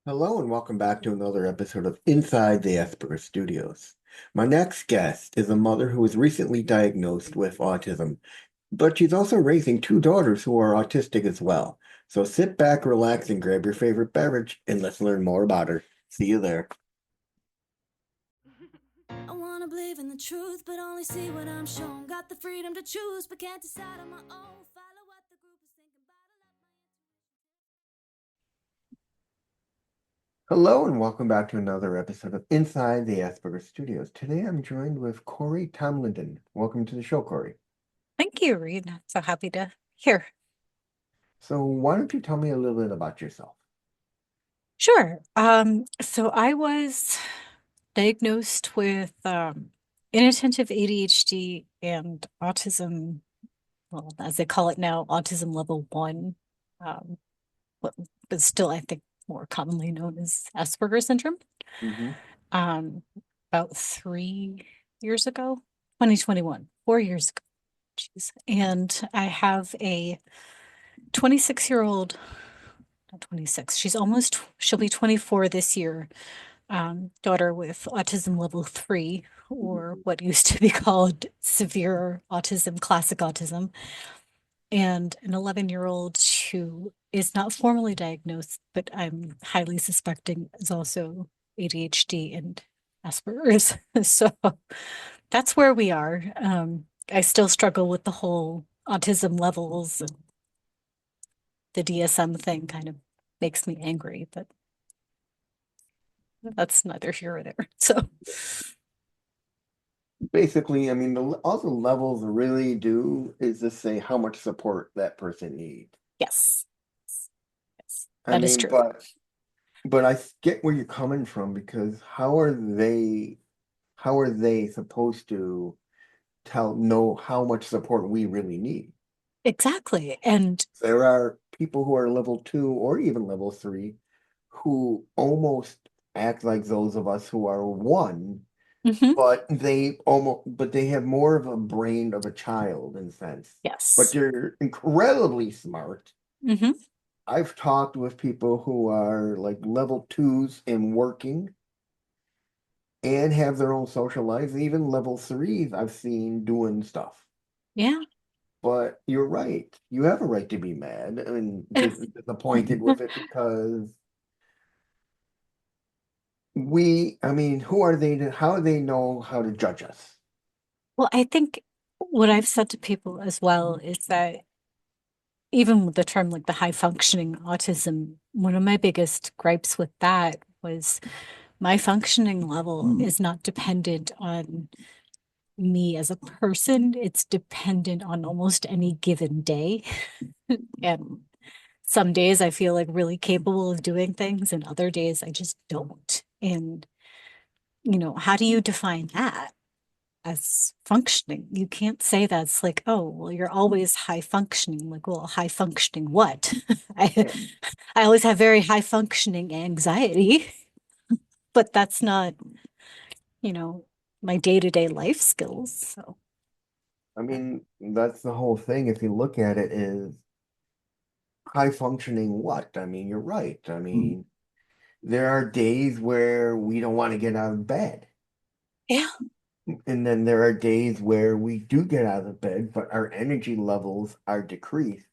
Hello and welcome back to another episode of Inside the Asperger Studios. My next guest is a mother who was recently diagnosed with autism, but she's also raising two daughters who are autistic as well. So sit back, relax, and grab your favorite beverage, and let's learn more about her. See you there. I wanna believe in the truth, but only see what I'm shown. Got the freedom to choose, but can't decide on my own. Follow what the group is thinking about. Hello and welcome back to another episode of Inside the Asperger Studios. Today I'm joined with Kori Tomlinden. Welcome to the show, Kori. Thank you, Reed. So happy to hear. So why don't you tell me a little bit about yourself? Sure. So I was diagnosed with inattentive ADHD and autism, well, as they call it now, autism level 1, um, but still, I think, more commonly known as Asperger's syndrome. Mm-hmm. Um, about 3 years ago, 2021, 4 years ago. Jeez. And I have a 26-year-old, not 26, she'll be 24 this year, daughter with autism level 3, or what used to be called severe autism, classic autism, and an 11-year-old who is not formally diagnosed, but I'm highly suspecting is also ADHD and Asperger's. So that's where we are. I still struggle with the whole autism levels, and the DSM thing kind of makes me angry, but that's neither here or there. So, Basically, I mean, all the levels really do is just say how much support that person needs. yes, yes, I that is mean, true. but I get where you're coming from because how are they supposed to know how much support we really need? Exactly. And There are people who are level 2 or even level 3 who almost act like those of us who are 1, mhm, but they have more of a brain of a child in a sense. But yes. they're incredibly smart. Hmm. I've talked with people who are like level 2s and working and have their own social lives, even level 3s I've seen doing stuff. Yeah. But you're right. You have a right to be mad and disappointed with it because I mean, who are they how do they know how to judge us? Well, I think what I've said to people as well is that even with the term like the high functioning autism, one of my biggest gripes with that was my functioning level is not dependent on me as a person. It's dependent on almost any given day. And some days I feel like really capable of doing things, and other days I just don't. And, how do you define that as functioning? You can't say that's like, oh, well, you're always high functioning. Like, well, high functioning what? I, Yeah. I always have very high functioning anxiety, but that's not, you know, my day-to-day life skills. So, I mean, that's the whole thing. If you look at it, is high functioning what? I mean, you're right. I mean, there are days where we don't want to get out of bed. yeah. And then there are days where we do get out of bed, but our energy levels are decreased.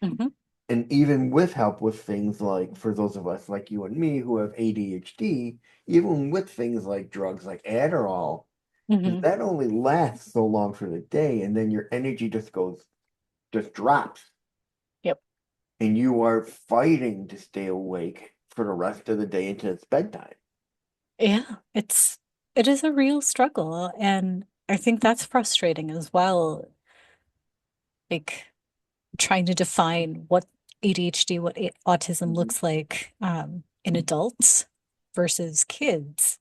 Hmm. And even with help with things like, for those of us like you and me who have ADHD, even with things like drugs like Adderall, Hmm. that only lasts so long for the day, and then your energy just drops, Yep. and you are fighting to stay awake for the rest of the day until it's bedtime. Yeah. It is a real struggle. And I think that's frustrating as well. Like, trying to define what ADHD, what autism looks like in adults versus kids,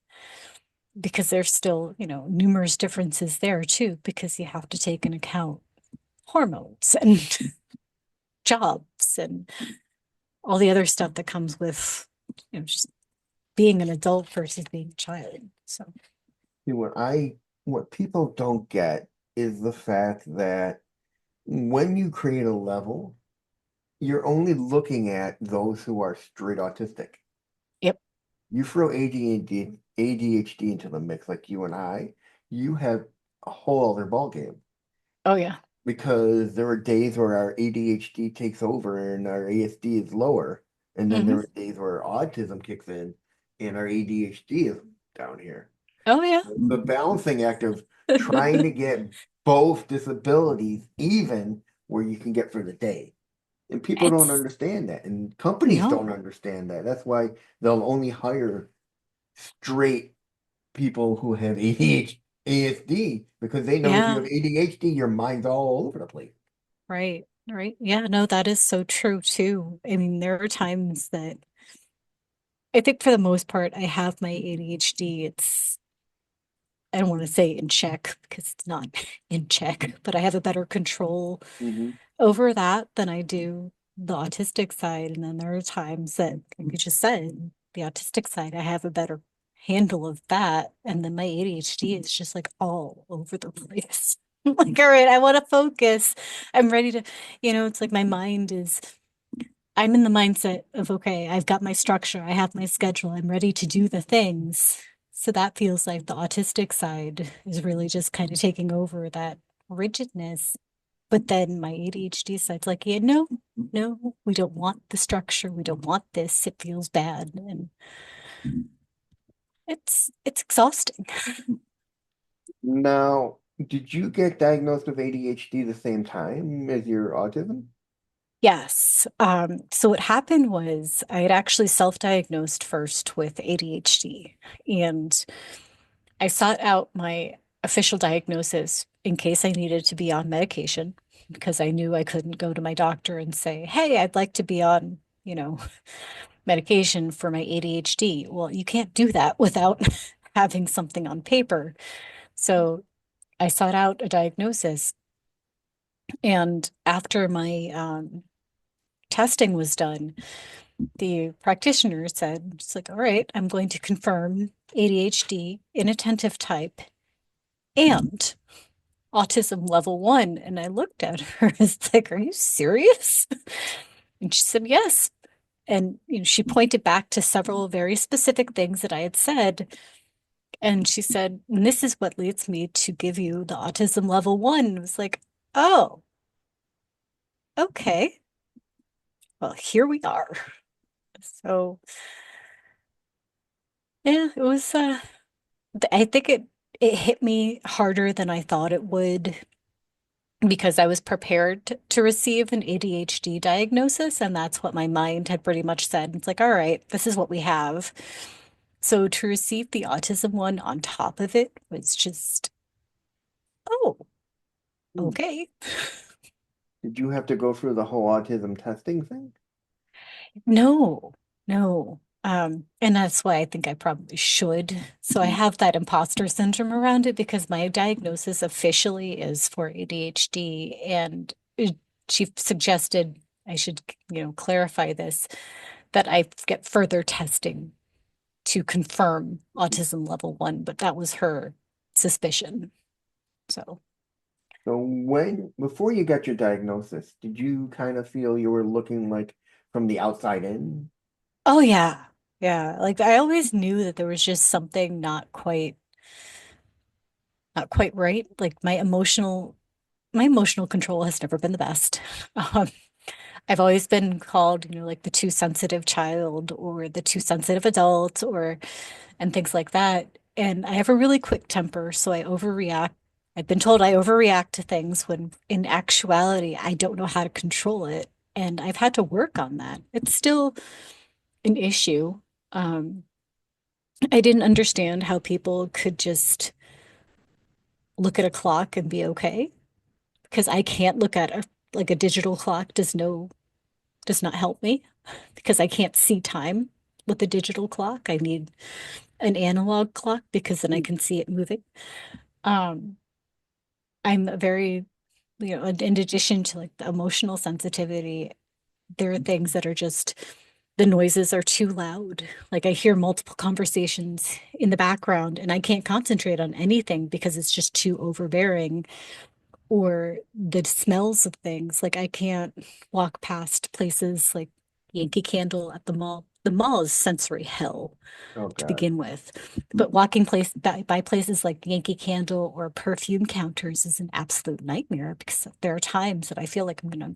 because there's still, numerous differences there too, because you have to take into account hormones and jobs and all the other stuff that comes with, just being an adult versus being a child. So, See, what people don't get is the fact that when you create a level, you're only looking at those who are straight autistic. You throw ADHD into the mix like you and I, you have a whole other ballgame. Oh yeah. Because there are days where our ADHD takes over and our ASD is lower, and then there Hmm. are days where autism kicks in and our ADHD is down here. Oh yeah. The balancing act of trying to get both disabilities even where you can get for the day. And people don't It's understand that, and companies don't no. understand that. That's why they'll only hire straight people who have ADHD, ASD, because they know if you have Yeah. ADHD, your mind's all over the place. Right. Right. Yeah, no, that is so true too. I mean, there are times that I think for the most part I have my ADHD. I don't want to say in check because it's not in check, but I have a better control Mhm. over that than I do the autistic side. And then there are times that, like you just said, the autistic side, I have a better handle of that. And then my ADHD is just like all over the place. I'm like, all right, I want to focus. I'm ready to, it's like my mind is, I'm in the mindset of, okay, I've got my structure, I have my schedule, I'm ready to do the things. So that feels like the autistic side is really just kind of taking over that rigidness. But then my ADHD side's like, yeah, no, no, we don't want the structure. We don't want this. It feels bad. And it's exhausting. Now, did you get diagnosed with ADHD the same time as your autism? Yes. So what happened was I had actually self-diagnosed first with ADHD, and I sought out my official diagnosis in case I needed to be on medication because I knew I couldn't go to my doctor and say, "Hey, I'd like to be on, medication for my ADHD." Well, you can't do that without having something on paper. So I sought out a diagnosis. And after my testing was done, the practitioner said, it's like, all right, I'm going to confirm ADHD, inattentive type, and autism level 1. And I looked at her, it's like, are you serious? And she said, yes. And she pointed back to several very specific things that I had said. And she said, and this is what leads me to give you the autism level 1. It was like, oh, okay. Well, here we are. So yeah, it was I think it hit me harder than I thought it would because I was prepared to receive an ADHD diagnosis, and that's what my mind had pretty much said. It's like, all right, this is what we have. So to receive the autism one on top of it was just, oh, Hmm. okay. Did you have to go through the whole autism testing thing? No, no. And that's why I think I probably should. So I Mm. have that imposter syndrome around it because my diagnosis officially is for ADHD, and she suggested I should, clarify this, that I get further testing to confirm autism level 1, but that was her suspicion. So, So before you got your diagnosis, did you kind of feel you were looking like from the outside in? oh yeah. Yeah, like I always knew that there was just something not quite right. Like my emotional control has never been the best. Um, I've always been called, like the too sensitive child or the too sensitive adult and things like that. And I have a really quick temper, so I overreact. I've been told I overreact to things when in actuality, I don't know how to control it. And I've had to work on that. It's still an issue. Um, I didn't understand how people could just look at a clock and be okay because I can't look at a digital clock does not help me because I can't see time with a digital clock. I need an analog clock because then I Mm. can see it moving. Um, I'm a very, in addition to like the emotional sensitivity, there are things that are just the noises are too loud. Like I hear multiple conversations in the background and I can't concentrate on anything because it's just too overbearing. Or the smells of things. Like I can't walk past places like Yankee Candle at the mall. The mall is sensory hell Oh to God. begin with. But walking by places like Yankee Candle or perfume counters is an absolute nightmare because there are times that I feel like I'm going to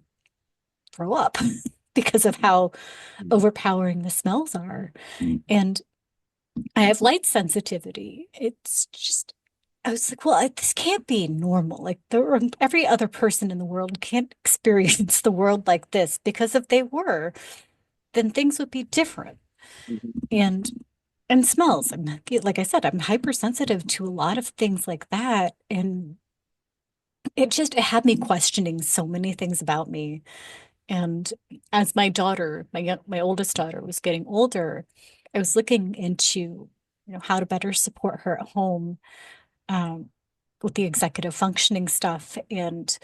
throw up because of how overpowering the smells are. And I have light sensitivity. It's just, I was like, well, this can't be normal. Like every other person in the world can't experience the world like this because if they were, then things would be different. Mhm. And smells. Like I said, I'm hypersensitive to a lot of things like that. And it had me questioning so many things about me. And as my daughter, my oldest daughter was getting older, I was looking into, how to better support her at home, um, with the executive functioning stuff. And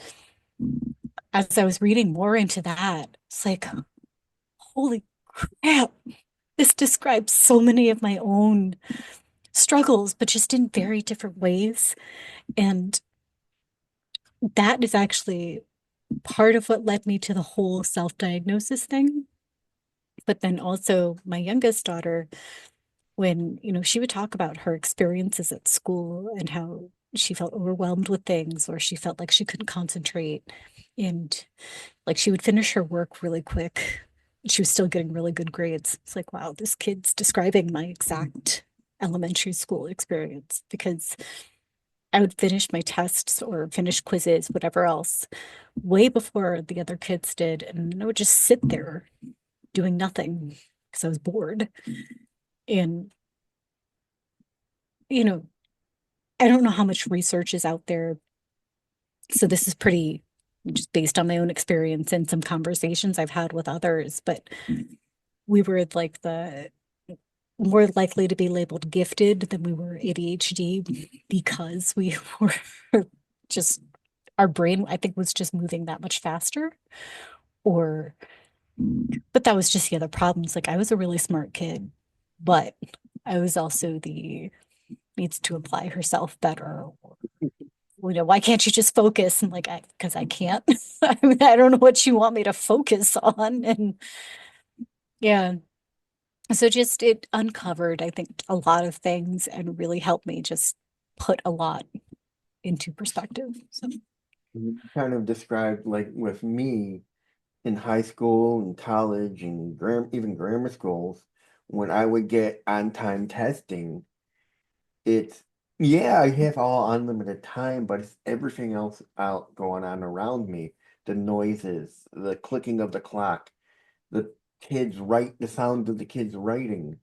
as I was reading more into that, it's like, holy crap, this describes so many of my own struggles, but just in very different ways. And that is actually part of what led me to the whole self-diagnosis thing. But then also my youngest daughter, when, she would talk about her experiences at school and how she felt overwhelmed with things or she felt like she couldn't concentrate and like she would finish her work really quick. She was still getting really good grades. It's like, wow, this kid's describing my exact elementary school experience because I would finish my tests or finish quizzes, whatever else, way before the other kids did. And I would just sit there doing nothing because I was bored. And, you know, I don't know how much research is out there. So this is pretty just based on my own experience and some conversations I've had with others. But we were like the more likely to be labeled gifted than we were ADHD because we were just our brain, I think, was just moving that much faster. Or, but that was just the other problems. Like I was a really smart kid, but I was also the needs to apply herself better. Or, why can't you just focus? And like, because I can't. I mean, I don't know what you want me to focus on. And yeah, so just it uncovered, I think, a lot of things and really helped me just put a lot into perspective. So, You kind of described like with me in high school and college and even grammar schools, when I would get on-time testing, it's yeah, I have all unlimited time, but it's everything else out going on around me. The noises, the clicking of the clock, the the sound of the kids writing.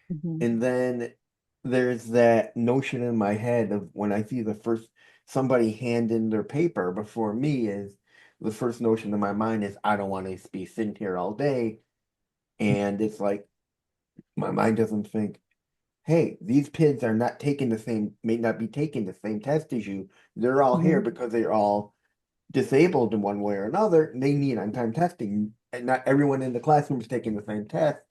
mhm, And then there's that notion in my head of when I see the first somebody hand in their paper before me is the first notion in my mind is I don't want to be sitting here all day. And it's like my mind doesn't think, hey, these kids are not taking may not be taking the same test as you. They're all here mhm, because they're all disabled in one way or another. And they need on-time testing. And not everyone in the classroom is taking the same test.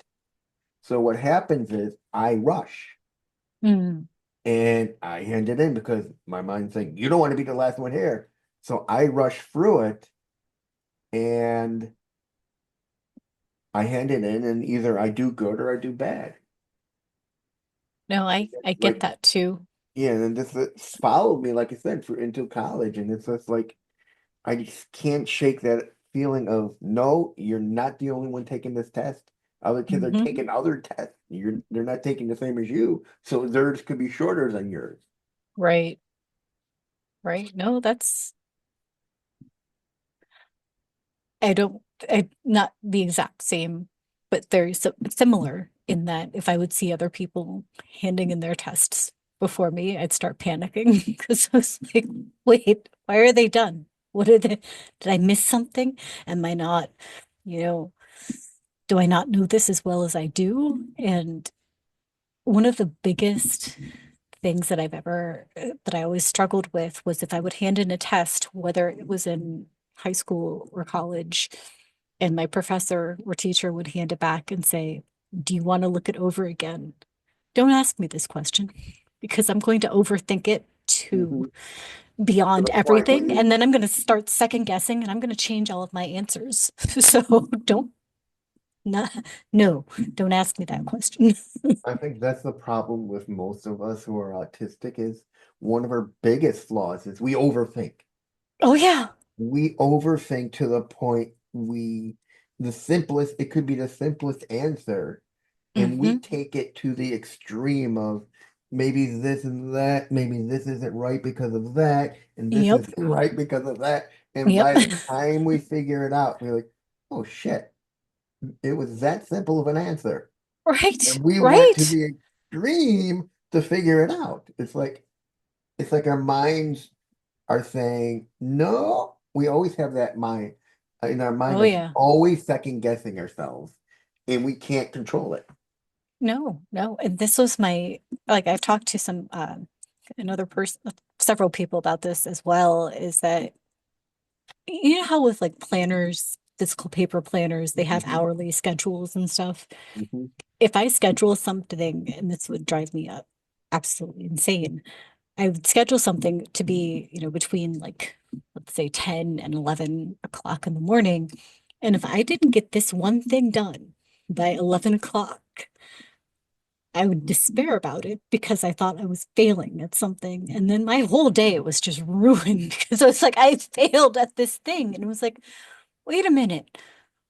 So what happens is I rush. mm. And I hand it in because my mind's saying, you don't want to be the last one here. So I rush through it and I hand it in, and either I do good or I do bad. No, I get Like, that too. yeah, and this it's followed me, like I said, for into college. And it's just like, I just can't shake that feeling of, no, you're not the only one taking this test. Other kids are Mhm. taking other tests. They're not taking the same as you. So theirs could be shorter than yours. Right, right. No, I don't, not the exact same, but very similar in that if I would see other people handing in their tests before me, I'd start panicking because I was like, wait, why are they done? What are they? Did I miss something? Am I not, you know, do I not know this as well as I do? And one of the biggest things that that I always struggled with was if I would hand in a test, whether it was in high school or college, and my professor or teacher would hand it back and say, do you want to look it over again? Don't ask me this question because I'm going to overthink it to Mhm. To beyond the point where everything. you, And then I'm going to start second guessing and I'm going to change all of my answers. So don't Not, no, don't ask me that question. I think that's the problem with most of us who are autistic is one of our biggest flaws is we overthink. Oh yeah. We overthink to the point the simplest, it could be the simplest answer, and we Hmm. take it to the extreme of maybe this and that, maybe this isn't right because of that, and this Yep. isn't right because of that. And Yep. by the time we figure it out, we're like, oh shit, it was that simple of an answer. Right. And we went to Right. the extreme to figure it out. It's like our minds are saying, no, we always have that mind in our mind Oh of yeah. always second guessing ourselves, and we can't control it. No, no. And this was my, like, I've talked to some, another person, several people about this as well, is that, you know how with like planners, physical paper planners, they have Mhm, hourly schedules and stuff. mhm, If I schedule something, and this would drive me up absolutely insane, I would schedule something to be, between like, let's say 10 and 11 o'clock in the morning. And if I didn't get this one thing done by 11 o'clock, I would despair about it because I thought I was failing at something. And then my whole day was just ruined because I was like, I failed at this thing. And it was like, wait a minute,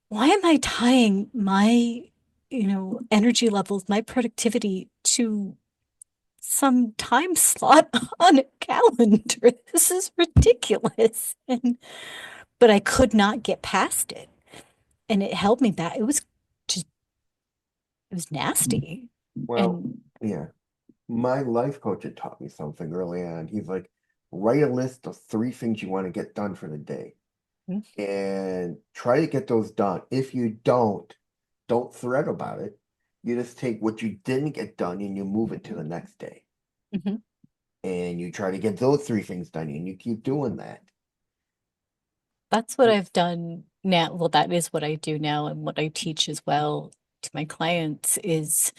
why am I tying my, energy levels, my productivity to some time slot on a calendar? This is ridiculous. But I could not get past it. And it held me back. It was just, it was nasty. Well, And yeah, my life coach had taught me something early on. He's like, write a list of 3 things you want to get done for the day and try to get those done. If you don't fret about it. You just take what you didn't get done and you move it to the next day. Mhm. And you try to get those 3 things done and you keep doing that. That's what I've done now. Well, that is what I do now, and what I teach as well to my clients is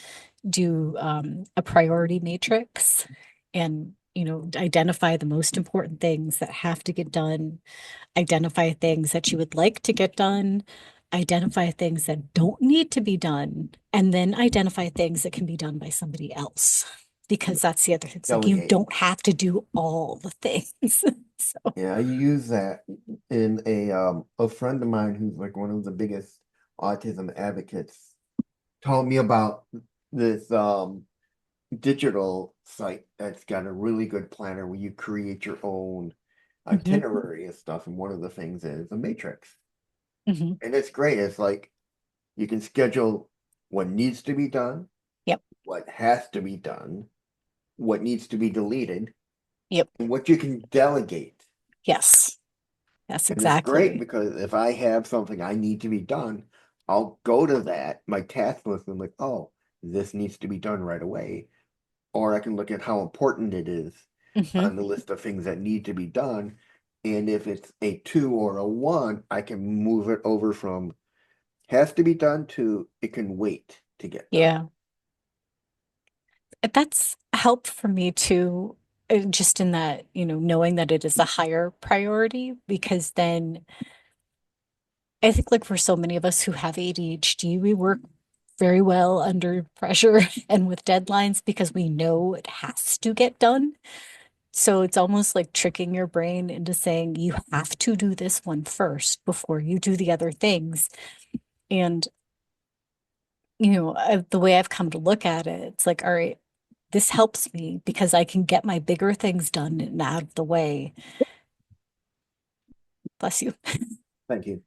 do a priority matrix and, identify the most important things that have to get done, identify things that you would like to get done, identify things that don't need to be done, and then identify things that can be done by somebody else. Because that's the other thing. It's like you Delegate. don't have to do all the things. So, Yeah, I use that in a friend of mine who's like one of the biggest autism advocates told me about this digital site that's got a really good planner where you create your own mhm, itinerary and stuff. And one of the things is a matrix. mhm. And it's great. It's like you can schedule what needs to be done, Yep, what has to be done, what needs to be deleted, yep, and what you can delegate. yes, yes, And it's great exactly. because if I have something I need to be done, I'll go to that, my task list, and like, oh, this needs to be done right away. Or I can look at how important it is Hmm. on the list of things that need to be done. And if it's a 2 or a 1, I can move it over from has to be done to it can wait to get done. Yeah, that's helped for me too, just in that, knowing that it is a higher priority, because then I think like for so many of us who have ADHD, we work very well under pressure and with deadlines because we know it has to get done. So it's almost like tricking your brain into saying you have to do this one first before you do the other things. And, the way I've come to look at it, it's like, all right, this helps me because I can get my bigger things done and out of the way. Bless you. Thank you.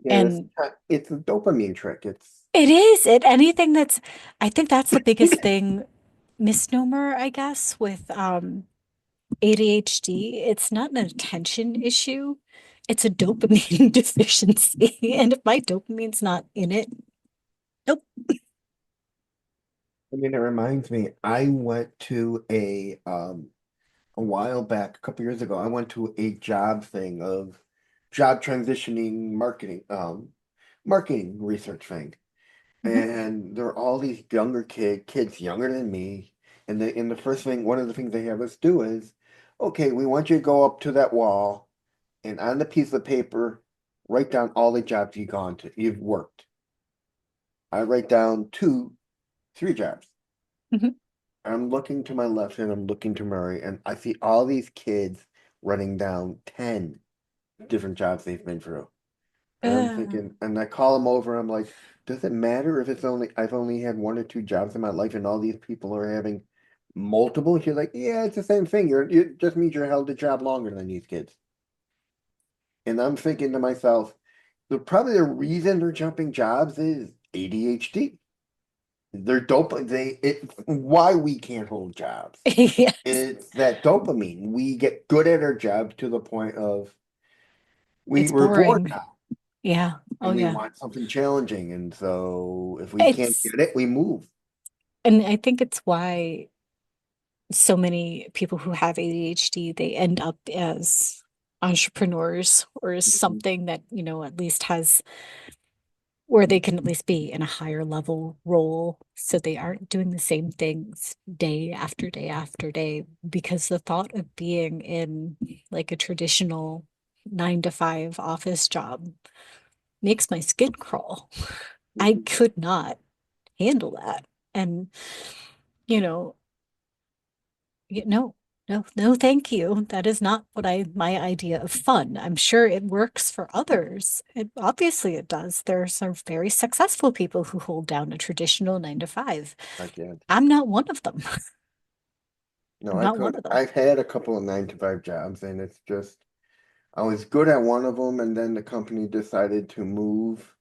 Yeah, And it's a dopamine trick. It's it is it anything that's, I think that's the biggest thing, misnomer, I guess, with ADHD. It's not an attention issue. It's a dopamine deficiency. And if my dopamine's not in it, nope. I mean, it reminds me, I went to a while back, a couple years ago, I went to a job thing of job transitioning marketing research thing. Mhm. And there are all these younger kids younger than me. And the first thing, one of the things they have us do is, okay, we want you to go up to that wall and on the piece of paper, write down all the jobs you've worked. I write down two, three jobs. Mhm. I'm looking to my left and I'm looking to Murray, and I see all these kids running down 10 different jobs they've been through. And I'm Uh, thinking, and I call them over, I'm like, does it matter if I've only had one or two jobs in my life and all these people are having multiple? She's like, yeah, it's the same thing. It just means you're held a job longer than these kids. And I'm thinking to myself, probably the reason they're jumping jobs is ADHD. They're it's why we can't hold jobs. yes, It's that dopamine. We get good at our job to the point of it's we're bored boring. now Yeah. Oh, and we yeah. want something challenging. And so if we can't It's, get it, we move. and I think it's why so many people who have ADHD, they end up as entrepreneurs or as Mhm. something that, at least has where they can at least be in a higher level role so they aren't doing the same things day after day after day. Because the thought of being in like a traditional 9 to 5 office job makes my skin crawl. I Mhm. could not handle that. And, you know, no, no, no, thank you. That is not what my idea of fun. I'm sure it works for others. Obviously it does. There are some very successful people who hold down a traditional 9 to 5. I can't. I'm not one of them. No, I'm I not one could. of them. I've had a couple of 9 to 5 jobs, and it's just I was good at one of them, and then the company decided to move,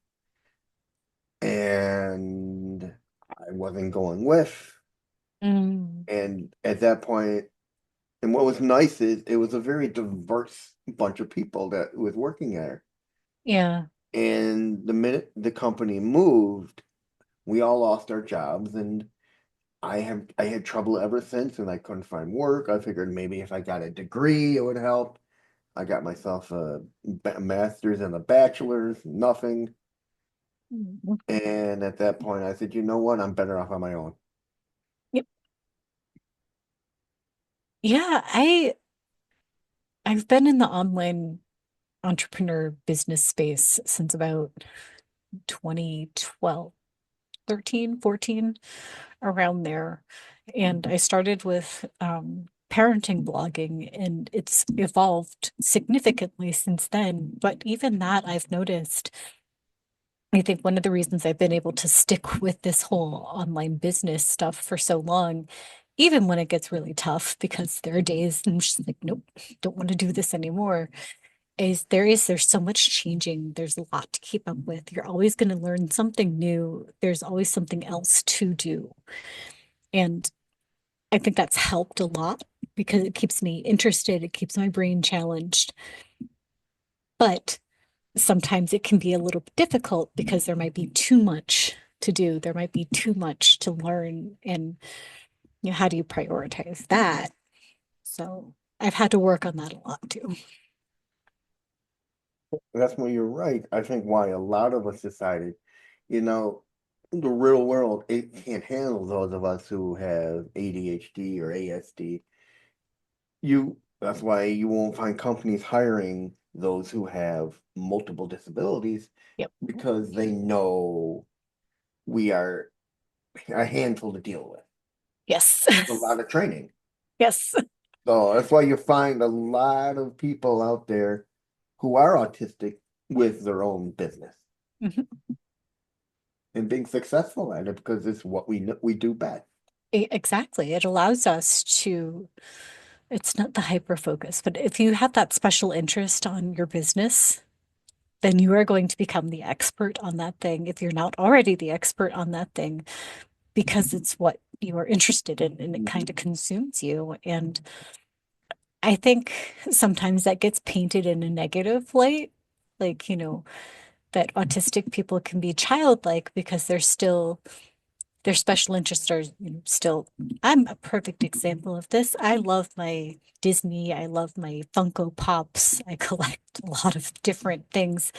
and I wasn't going with. Mm, And at that point, and what was nice is it was a very diverse bunch of people that was working there. yeah. And the minute the company moved, we all lost our jobs, and I had trouble ever since, and I couldn't find work. I figured maybe if I got a degree, it would help. I got myself a master's and a bachelor's, nothing. Mhm. And at that point, I said, you know what? I'm better off on my own. Yep. Yeah, I've been in the online entrepreneur business space since about 2012, 13, 14, around there. And I started with parenting blogging, and it's evolved significantly since then. But even that, I've noticed, I think one of the reasons I've been able to stick with this whole online business stuff for so long, even when it gets really tough, because there are days I'm just like, nope, don't want to do this anymore. There's so much changing. There's a lot to keep up with. You're always going to learn something new. There's always something else to do. And I think that's helped a lot because it keeps me interested. It keeps my brain challenged. But sometimes it can be a little bit difficult because there might be too much to do. There might be too much to learn. And how do you prioritize that? So I've had to work on that a lot too. That's where you're right. I think why a lot of us decided, you know, the real world, it can't handle those of us who have ADHD or ASD. That's why you won't find companies hiring those who have multiple disabilities Yep. because they know we are a handful to deal with. Yes. A lot of training. Yes. So that's why you find a lot of people out there who are autistic with their own business Mhm. and being successful at it because it's what we do best. Exactly. It allows us to, it's not the hyper focus, but if you have that special interest on your business, then you are going to become the expert on that thing if you're not already the expert on that thing, because it's what you are interested in and it kind Mhm. of consumes you. And I think sometimes that gets painted in a negative light, like, that autistic people can be childlike because they're still their special interests are, still. I'm a perfect example of this. I love my Disney. I love my Funko Pops. I collect a lot of different things.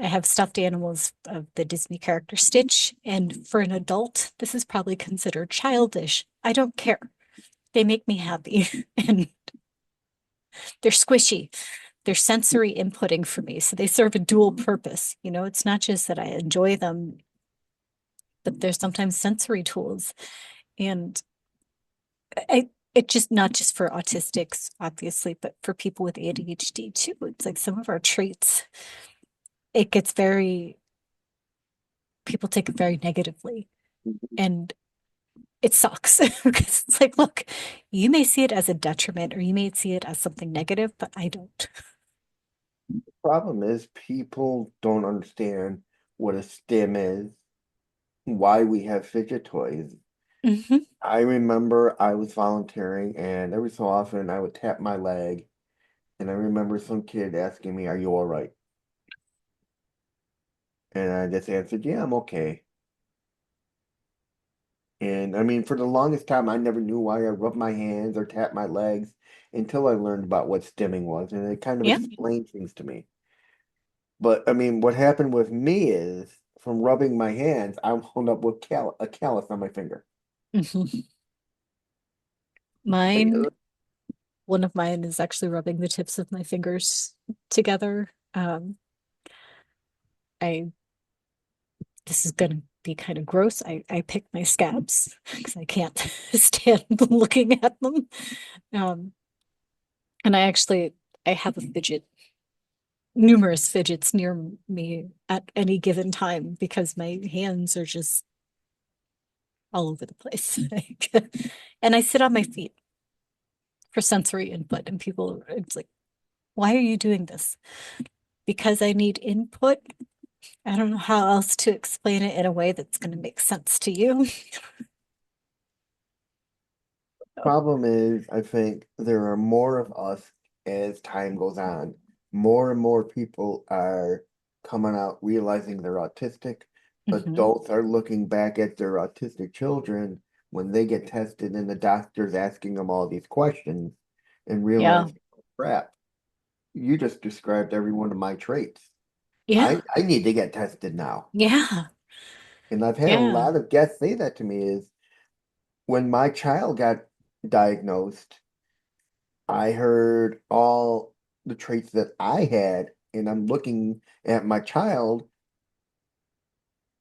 I have stuffed animals of the Disney character Stitch, and for an adult, this is probably considered childish. I don't care. They make me happy and they're squishy. They're sensory inputting for me, so they serve a dual purpose. It's not just that I enjoy them but there's sometimes sensory tools. And it just not just for autistics, obviously, but for people with ADHD too. It's like some of our traits, it gets very, people take it very negatively. And it sucks because it's like, look, you may see it as a detriment or you may see it as something negative, but I don't. Problem is people don't understand what a stim is, why we have fidget toys. Hmm. I remember I was volunteering and every so often I would tap my leg and I remember some kid asking me, "Are you all right?" And I just answered, "Yeah, I'm okay." And I mean, for the longest time, I never knew why I rubbed my hands or tapped my legs until I learned about what stimming was, and it kind of Yeah. explained things to me. But I mean, what happened with me is from rubbing my hands, I wound up with a callus on my finger. Hmm. Like, Mine, one of mine is actually rubbing the tips of my fingers together. I This is gonna be kind of gross. I pick my scabs because I can't stand looking at them. Um, and I have a fidget, numerous fidgets near me at any given time because my hands are just all over the place. And I sit on my feet for sensory input, and people, it's like, why are you doing this? Because I need input. I don't know how else to explain it in a way that's going to make sense to you. problem is, I think there are more of us as time goes on. More and more people are coming out realizing they're autistic. Mhm. Adults are looking back at their autistic children when they get tested and the doctor's asking them all these questions and Yeah. realizing, "Oh, crap, you just described every one of my traits. Yeah. I need to get tested now." Yeah. And I've had a Yeah. lot of guests say that to me is when my child got diagnosed, I heard all the traits that I had, and I'm looking at my child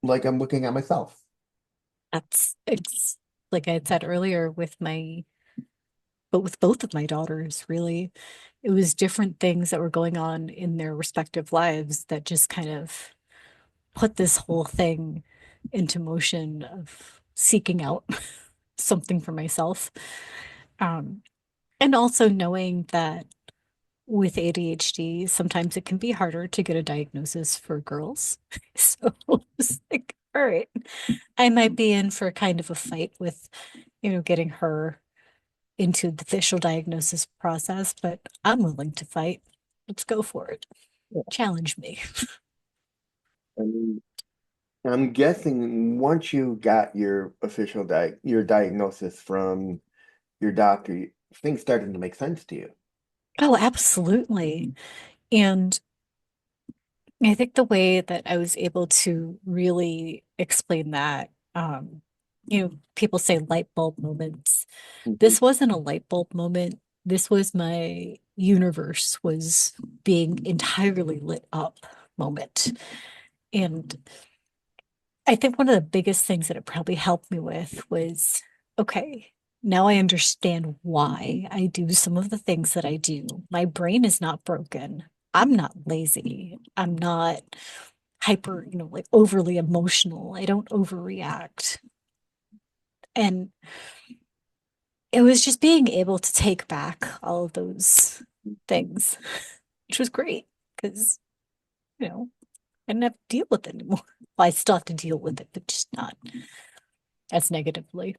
like I'm looking at myself. It's like I had said earlier with but with both of my daughters, really, it was different things that were going on in their respective lives that just kind of put this whole thing into motion of seeking out something for myself. Um, and also knowing that with ADHD, sometimes it can be harder to get a diagnosis for girls. So it's like, all right, I might be in for kind of a fight with, getting her into the official diagnosis process, but I'm willing to fight. Let's go for it. Challenge me. I mean, I'm guessing once you got your official your diagnosis from your doctor, things started to make sense to you. Oh, absolutely. And I think the way that I was able to really explain that, people say light bulb moments. Mhm. This wasn't a light bulb moment. This was my universe was being entirely lit up moment. And I think one of the biggest things that it probably helped me with was, okay, now I understand why I do some of the things that I do. My brain is not broken. I'm not lazy. I'm not hyper, like overly emotional. I don't overreact. And it was just being able to take back all of those things, which was great because, I didn't have to deal with it anymore. Well, I still have to deal with it, but just not as negatively.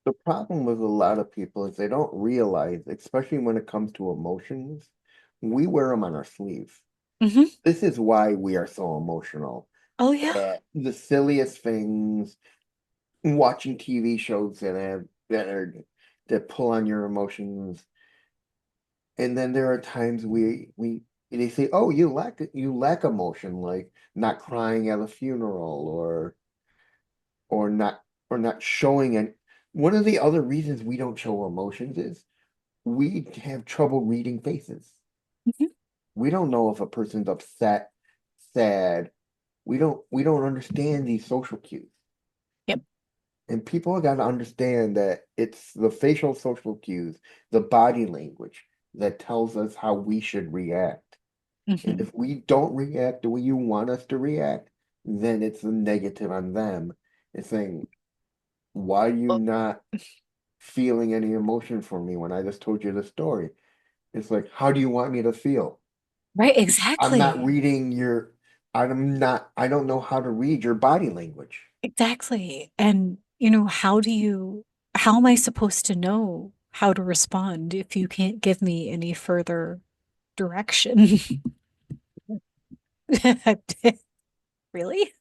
The problem with a lot of people is they don't realize, especially when it comes to emotions, we wear them on our sleeve. Hmm. This is why we are so emotional Oh, yeah. at the silliest things, watching TV shows that pull on your emotions. And then there are times we they say, "Oh, you lack emotion," like not crying at a funeral or not or not showing it. One of the other reasons we don't show emotions is we have trouble reading faces. Mhm. We don't know if a person's upset, sad. We don't understand these social cues. And people got to understand that it's the facial social cues, the body language that tells us how we should react. And Mhm. if we don't react the way you want us to react, then it's a negative on them. It's saying, why are you Well, not feeling any emotion for me when I just told you the story? It's like, how do you want me to feel? right, I'm not exactly. reading I don't know how to read your body language. Exactly. And, how am I supposed to know how to respond if you can't give me any further direction? Really?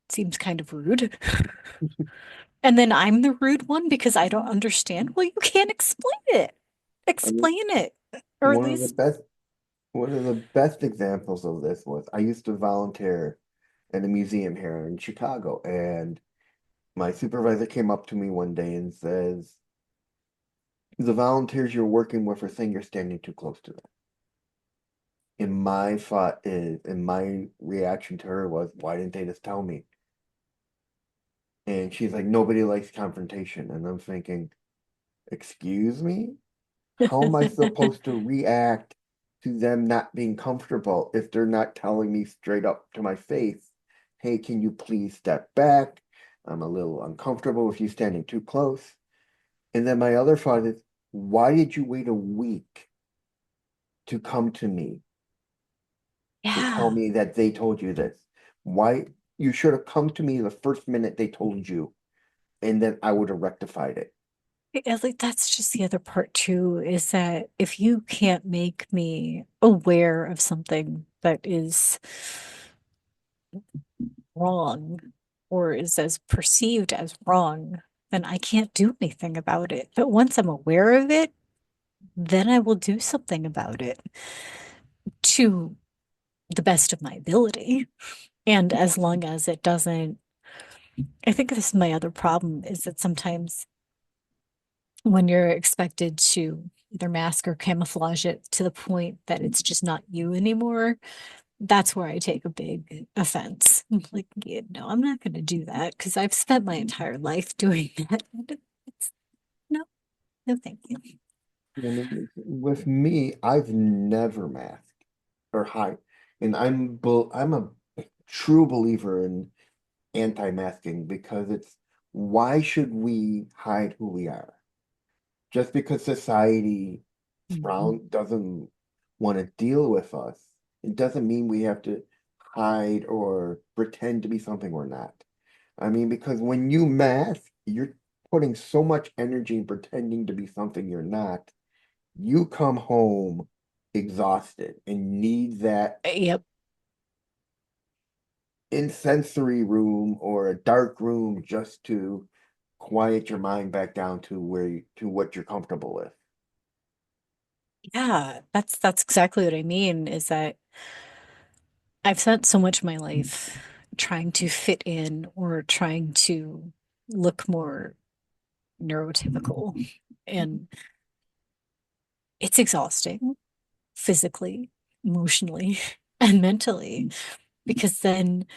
Seems kind of rude. And then I'm the rude one because I don't understand. Well, you can't explain it. I mean, Explain it. Or at one of the least, best one of the best examples of this was I used to volunteer in a museum here in Chicago, and my supervisor came up to me one day and says, "The volunteers you're working with are saying you're standing too close to them." And my reaction to her was, "Why didn't they just tell me?" And she's like, "Nobody likes confrontation." And I'm thinking, "Excuse me? How am I supposed to react to them not being comfortable if they're not telling me straight up to my face, hey, can you please step back? I'm a little uncomfortable with you standing too close." And then my other thought is, why did you wait a week to come to me to tell yeah. me that they told you this? Why you should have come to me the first minute they told you, and then I would have rectified it. Like that's just the other part too, is that if you can't make me aware of something that is wrong or is as perceived as wrong, then I can't do anything about it. But once I'm aware of it, then I will do something about it to the best of my ability. And as long as it doesn't, I think this is my other problem is that sometimes when you're expected to either mask or camouflage it to the point that it's just not you anymore, that's where I take a big offense. I'm like, yeah, no, I'm not going to do that because I've spent my entire life doing that. It's, no, no, thank you. And with me, I've never masked or hide, and I'm a true believer in anti-masking because it's why should we hide who we are? Just because society Mhm. frown doesn't want to deal with us, it doesn't mean we have to hide or pretend to be something we're not. I mean, because when you mask, you're putting so much energy in pretending to be something you're not. You come home exhausted and need that Yep. in sensory room or a dark room just to quiet your mind back down to to what you're comfortable with. Yeah, that's exactly what I mean is that I've spent so much of my life trying to fit in or trying to look more neurotypical. And it's exhausting physically, emotionally, and mentally, because then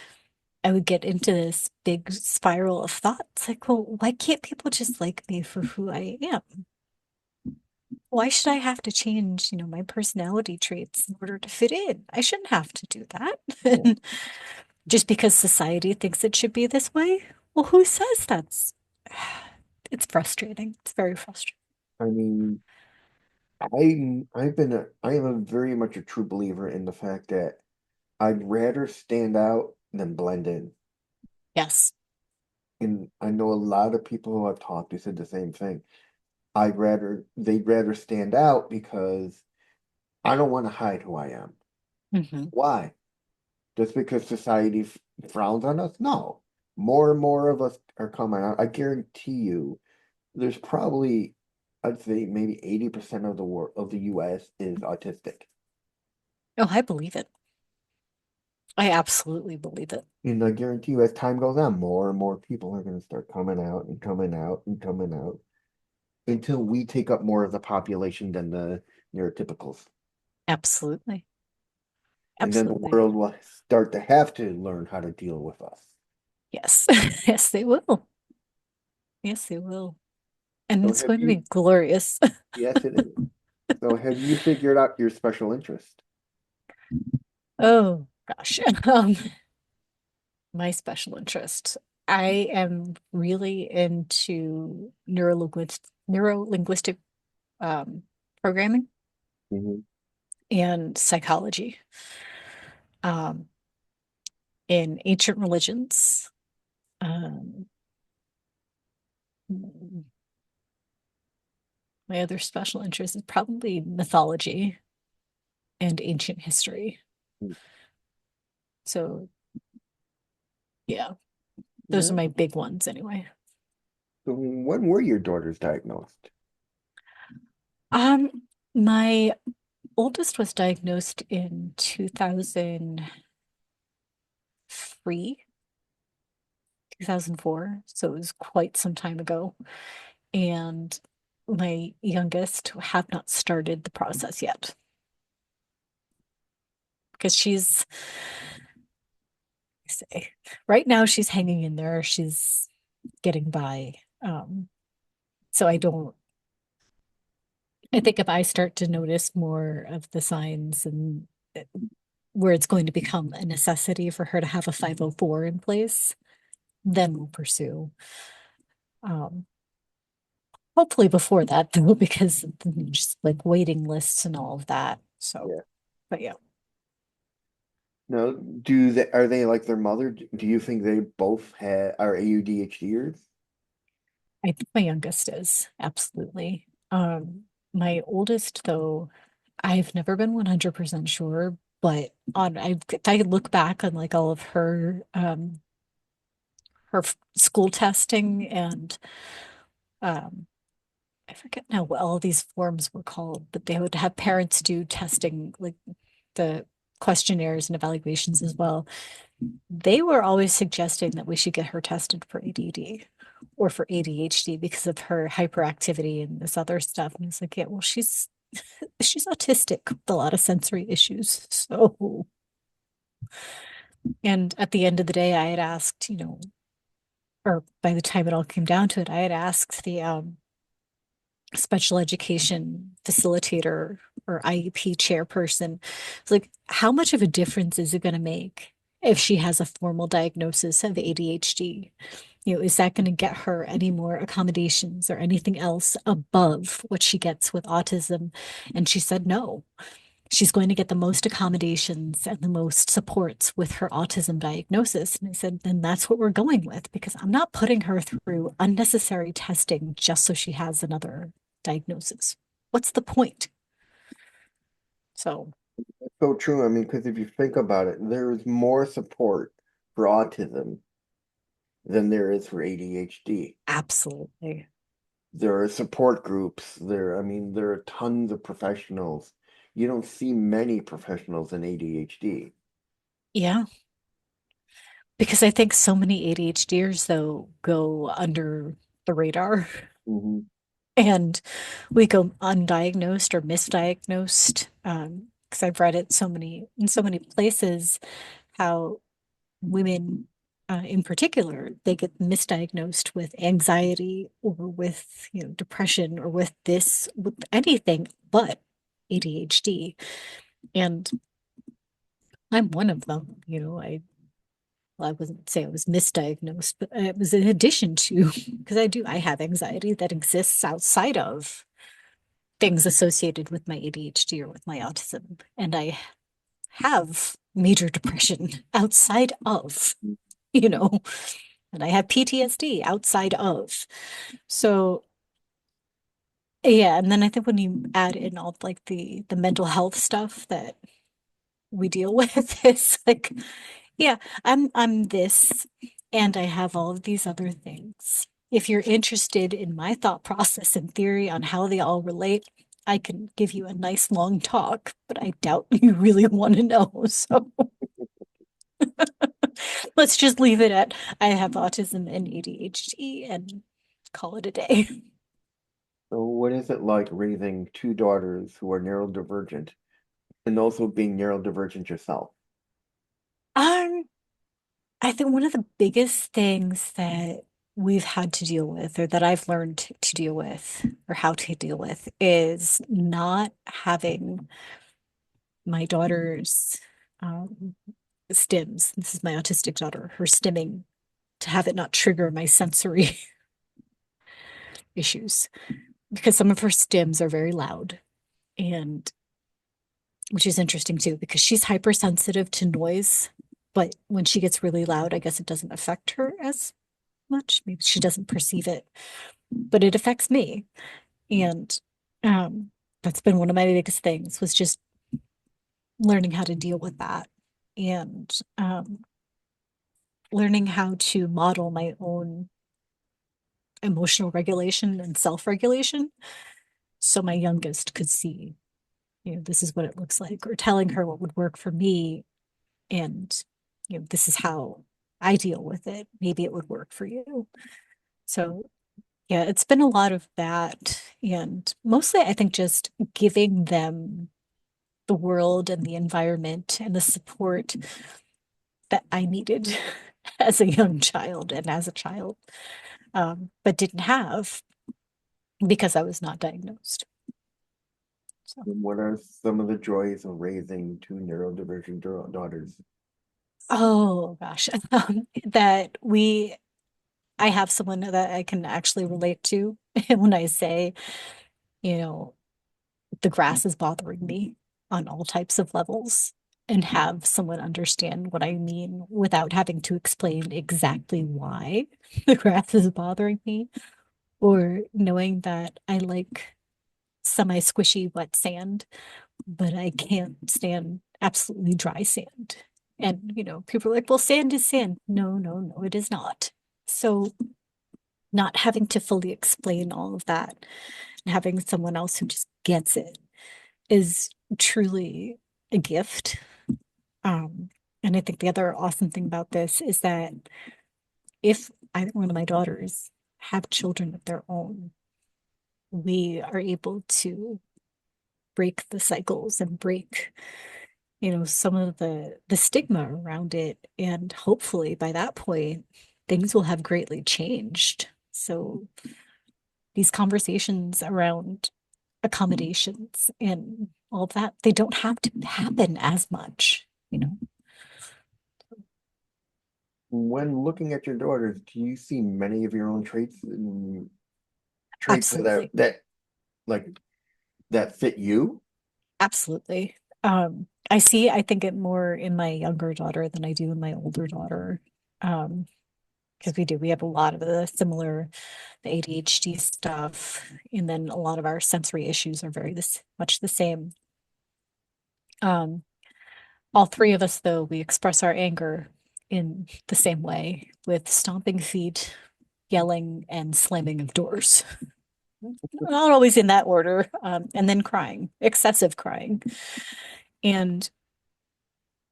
I would get into this big spiral of thoughts like, well, why can't people just like me for who I am? Why should I have to change, my personality traits in order to fit in? I shouldn't have to do that. Yeah. And just because society thinks it should be this way, well, who says that's it's frustrating. It's very frustrating. I mean, I am a very much a true believer in the fact that I'd rather stand out than blend in. Yes. And I know a lot of people who I've talked to said the same thing. They'd rather stand out because I don't want to hide who I am. Hmm. Why? Just because society frowns on us? No. More and more of us are coming out. I guarantee you, there's probably, I'd say maybe 80% of the world of the US is autistic. Oh, I believe it. I absolutely believe it. And I guarantee you, as time goes on, more and more people are going to start coming out and coming out and coming out until we take up more of the population than the neurotypicals. Absolutely. And then the Absolutely. world will start to have to learn how to deal with us. Yes. Yes, they will. Yes, they will. And So it's have going to be you, glorious. yes, it is. So have you figured out your special interest? Oh gosh. My special interest. I am really into neurolinguistic um, programming Hmm. and psychology in ancient religions. Um, my other special interest is probably mythology and ancient history. So yeah, those are Yeah. my big ones anyway. So when were your daughters diagnosed? Um, my oldest was diagnosed in 2003, 2004, so it was quite some time ago. And my youngest have not started the process yet because say, right now she's hanging in there. She's getting by. So I think if I start to notice more of the signs and where it's going to become a necessity for her to have a 504 in place, then we'll pursue. Um, Hopefully before that though, because just like waiting lists and all of that. So, Yeah. but yeah, No, are they like their mother? Do you think they both are ADHDers? I think my youngest is absolutely. My oldest though, I've never been 100% sure, but if I look back on like all of her school testing and um I forget now what all these forms were called, but they would have parents do testing, like the questionnaires and evaluations as well. They were always suggesting that we should get her tested for ADD or for ADHD because of her hyperactivity and this other stuff. And it's like, yeah, well, she's autistic with a lot of sensory issues. So, and at the end of the day, I had asked, or by the time it all came down to it, I had asked the special education facilitator or IEP chairperson. It's like, how much of a difference is it going to make if she has a formal diagnosis of ADHD? Is that going to get her any more accommodations or anything else above what she gets with autism? And she said no. She's going to get the most accommodations and the most supports with her autism diagnosis. And I said, then that's what we're going with because I'm not putting her through unnecessary testing just so she has another diagnosis. What's the point? So, So true. I mean, because if you think about it, there is more support for autism than there is for ADHD. absolutely. There are support groups. I mean, there are tons of professionals. You don't see many professionals in ADHD. Yeah. Because I think so many ADHDers, though, go under the radar Hmm. and we go undiagnosed or misdiagnosed. Because I've read it in so many places how women in particular, they get misdiagnosed with anxiety or with, depression or with anything but ADHD. And I'm one of them, well, I wouldn't say I was misdiagnosed, but it was in addition to, because I have anxiety that exists outside of things associated with my ADHD or with my autism. And I have major depression outside of, you know, and I have PTSD outside of. So yeah, and then I think when you add in all like the mental health stuff that we deal with, it's like, yeah, I'm this and I have all of these other things. If you're interested in my thought process and theory on how they all relate, I can give you a nice long talk, but I doubt you really want to know. So let's just leave it at I have autism and ADHD and call it a day. So what is it like raising two daughters who are neurodivergent and also being neurodivergent yourself? Um, I think one of the biggest things that we've had to deal with, or that I've learned to deal with, or how to deal with, is not having my daughter's stims. This is my autistic daughter, her stimming, to have it not trigger my sensory issues, because some of her stims are very loud, and which is interesting too, because she's hypersensitive to noise. But when she gets really loud, I guess it doesn't affect her as much. Maybe she doesn't perceive it, but it affects me. And that's been one of my biggest things, was just learning how to deal with that, and learning how to model my own emotional regulation and self-regulation, so my youngest could see, this is what it looks like, or telling her what would work for me, and this is how I deal with it. Maybe it would work for you. So yeah, it's been a lot of that. And mostly, I think, just giving them the world and the environment and the support that I needed as a young child and as a child, but didn't have because I was not diagnosed. So, And what are some of the joys of raising two neurodivergent daughters? oh gosh, that I have someone that I can actually relate to when I say, you know, the grass is bothering me on all types of levels, and have someone understand what I mean without having to explain exactly why the grass is bothering me, or knowing that I like semi squishy wet sand, but I can't stand absolutely dry sand. And, people are like, well, sand is sand. No, no, no, it is not. So, not having to fully explain all of that and having someone else who just gets it is truly a gift. Um, and I think the other awesome thing about this is that if either one of my daughters have children of their own, we are able to break the cycles and break, some of the stigma around it. And hopefully by that point, things will have greatly changed. So these conversations around accommodations and all of that, they don't have to happen as much. When looking at your daughters, do you see many of your own traits Absolutely. like that fit you? Absolutely. I think it more in my younger daughter than I do in my older daughter. Um, because we have a lot of the ADHD stuff, and then a lot of our sensory issues are very much the same. Um, all three of us, though, we express our anger in the same way, with stomping feet, yelling, and slamming of doors. Not always in that order, and then crying, excessive crying. And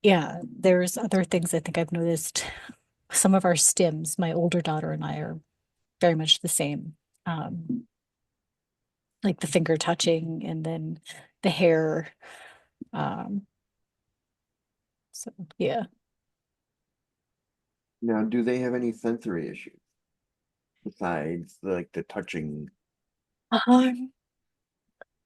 yeah, there's other things I think I've noticed. Some of our stims, my older daughter and I are very much the same. Um, like the finger touching, and then the hair. Um, so yeah. Now, do they have any sensory issues besides like the touching? Um,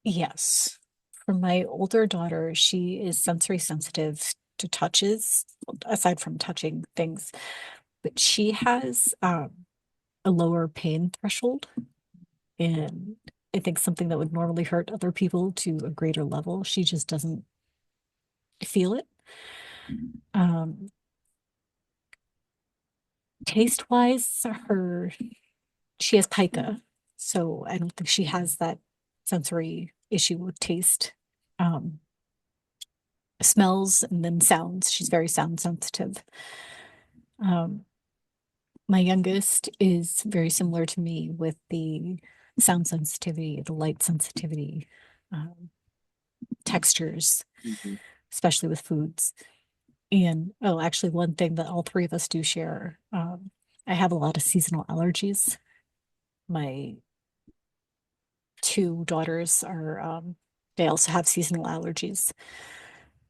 yes. For my older daughter, she is sensory sensitive to touches, aside from touching things, but she has a lower pain threshold. And I think something that would normally hurt other people to a greater level, she just doesn't feel it. Um, taste wise, she has pica, so I don't think she has that sensory issue with taste. Um, smells and then sounds, she's very sound sensitive. Um, my youngest is very similar to me with the sound sensitivity, the light sensitivity, um, textures, Mhm. especially with foods. And oh, actually, one thing that all three of us do share, I have a lot of seasonal allergies. My two daughters they also have seasonal allergies.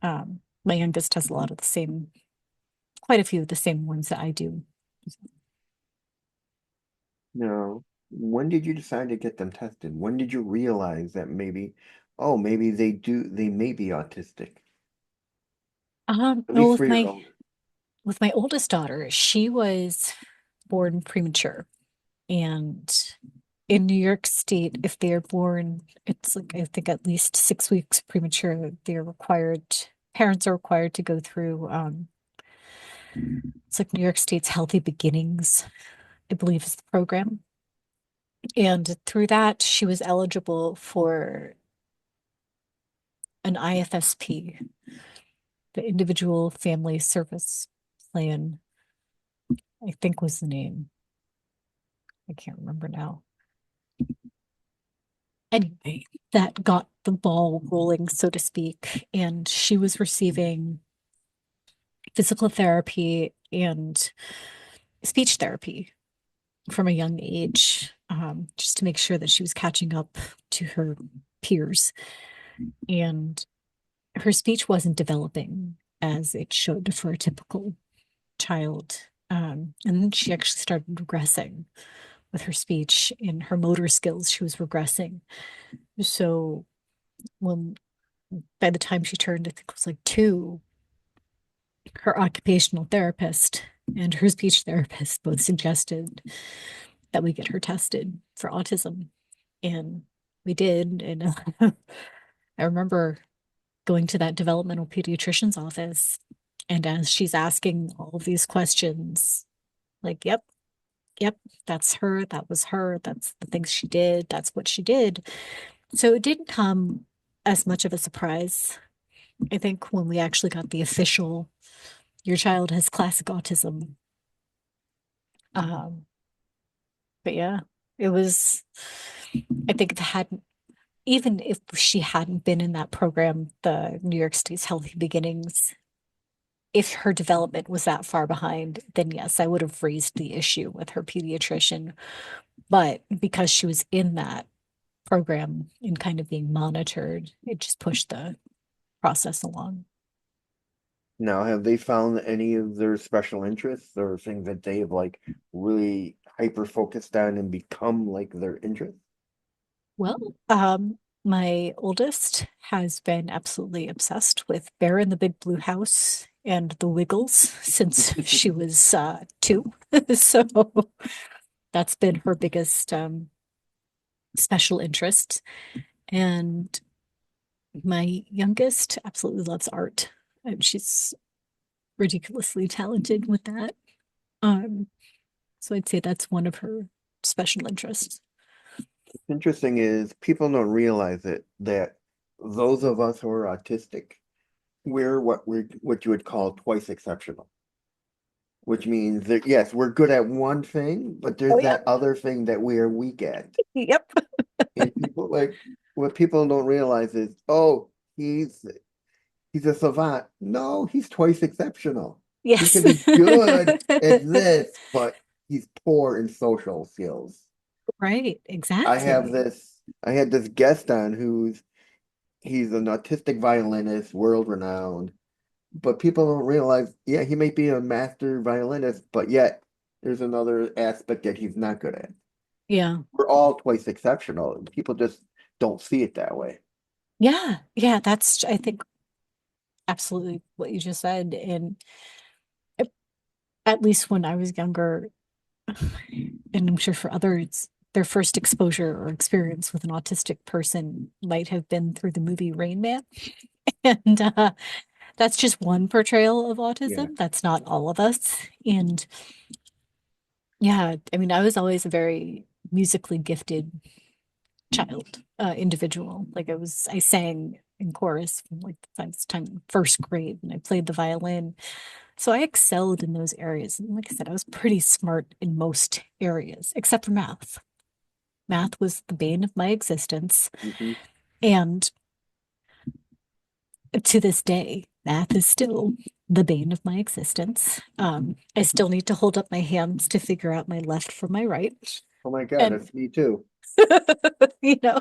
My youngest has a lot of the same quite a few of the same ones that I do. No. When did you decide to get them tested? When did you realize that maybe, oh, maybe they may be autistic, at Well, least for your own. with my oldest daughter, she was born premature. And in New York State, if they're born, it's like I think at least 6 weeks premature, parents are required to go through it's like New York State's Healthy Beginnings, I believe is the program. And through that, she was eligible for an IFSP, the Individual Family Service Plan, I think was the name. I can't remember now. Anyway, that got the ball rolling, so to speak. And she was receiving physical therapy and speech therapy from a young age, just to make sure that she was catching up to her peers. And her speech wasn't developing as it should for a typical child. And then she actually started regressing with her speech and her motor skills. She was regressing. So when by the time she turned, I think it was like 2, her occupational therapist and her speech therapist both suggested that we get her tested for autism. And we did. And I remember going to that developmental pediatrician's office. And as she's asking all of these questions, like, yep, that's her. That was her. That's the things she did. That's what she did. So it didn't come as much of a surprise. I think when we actually got the official, your child has classic autism. Um, but yeah, it was, I think it hadn't, even if she hadn't been in that program, the New York State's Healthy Beginnings, if her development was that far behind, then yes, I would have raised the issue with her pediatrician. But because she was in that program and kind of being monitored, it just pushed the process along. Now, have they found any of their special interests or things that they have like really hyper focused on and become like their interest? Well, my oldest has been absolutely obsessed with Bear in the Big Blue House and the Wiggles since she was 2. So that's been her biggest special interest. And my youngest absolutely loves art. She's ridiculously talented with that. Um, so I'd say that's one of her special interests. Interesting is people don't realize it that those of us who are autistic, we're what you would call twice exceptional, which means that yes, we're good at one thing, but Oh there's yeah. that other thing that we are weak at. Yep. And people like what people don't realize is, oh, he's a savant. No, he's twice exceptional. He Yes. can be good at this, but he's poor in social skills. Right, I have exactly. this, I had this guest on he's an autistic violinist, world renowned, but people don't realize, yeah, he may be a master violinist, but yet there's another aspect that he's not good at. Yeah. We're all twice exceptional. People just don't see it that way. Yeah. Yeah. That's, I think, absolutely what you just said. And at least when I was younger, and I'm sure for others, their first exposure or experience with an autistic person might have been through the movie Rain Man. And that's just one portrayal of Yeah. autism. That's not all of us. And yeah, I mean, I was always a very musically gifted child, individual. Like I sang in chorus from like the time first grade, and I played the violin. So I excelled in those areas. And like I said, I was pretty smart in most areas, except for math. Math was the bane of my existence. Mhm. And to this day, math is still the bane of my existence. I still need to hold up my hands to figure out my left from my right. Oh my God, And, that's me too. you know,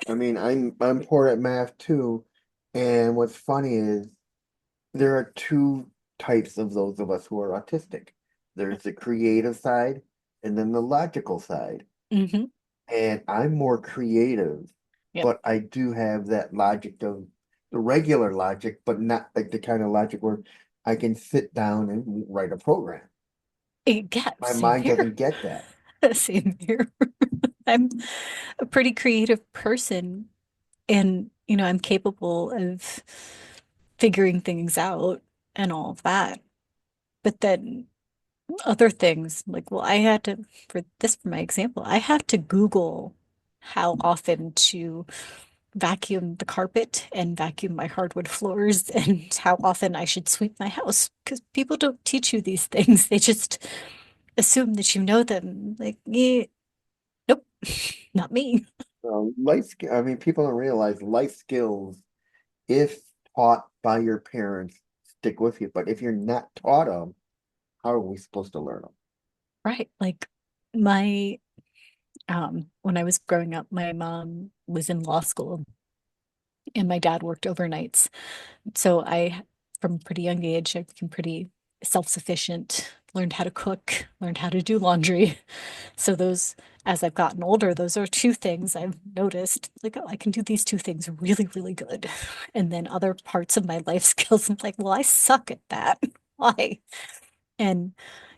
I mean, I'm poor at math too. And what's funny is there are two types of those of us who are autistic. There's the creative side and then the logical side. Mm-hmm. And I'm more creative, Yep. but I do have that logic of the regular logic, but not like the kind of logic where I can sit down and write a program. Yeah, My same mind here. doesn't get that. Same here. I'm a pretty creative person, and I'm capable of figuring things out and all of that. But then other things, like, well, I had to, for my example, I had to Google how often to vacuum the carpet and vacuum my hardwood floors and how often I should sweep my house because people don't teach you these things. They just assume that you know them. Like, yeah, nope, not me. I mean, people don't realize life skills, if taught by your parents, stick with you. But if you're not taught them, how are we supposed to learn them? Right. Like my when I was growing up, my mom was in law school and my dad worked overnights. So from a pretty young age, I became pretty self-sufficient, learned how to cook, learned how to do laundry. So as I've gotten older, those are two things I've noticed, like, oh, I can do these two things really, really good. And then other parts of my life skills, I'm like, well, I suck at that. Why? And,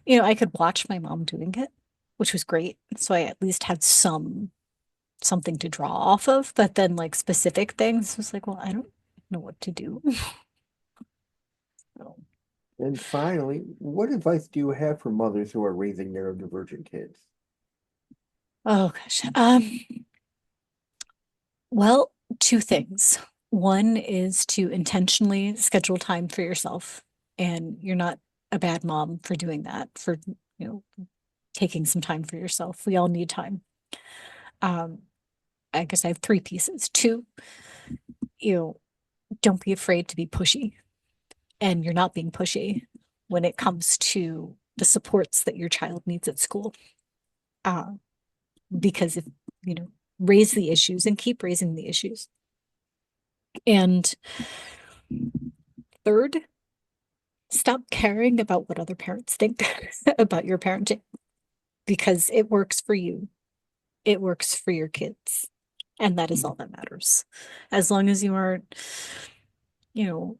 I could watch my mom doing it, which was great. So I at least had something to draw off of. But then like specific things was like, well, I don't know what to do. So, And finally, what advice do you have for mothers who are raising neurodivergent kids? oh gosh. Well, two things. One is to intentionally schedule time for yourself, and you're not a bad mom for doing that, for, taking some time for yourself. We all need time. Um, I guess I have three pieces. Two, you know, don't be afraid to be pushy, and you're not being pushy when it comes to the supports that your child needs at school. Uh, because if, you know, raise the issues and keep raising the issues. And third, stop caring about what other parents think about your parenting because it works for you. It works for your kids. And that is all that matters. As long as you aren't, you know,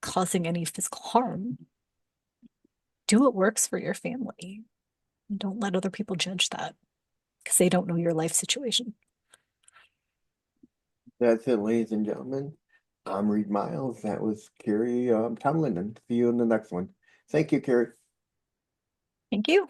causing any physical harm, do what works for your family. Don't let other people judge that because they don't know your life situation. That's it, ladies and gentlemen. I'm Reed Miles. That was Kori Tomlin. And see you in the next one. Thank you, Kori. Thank you.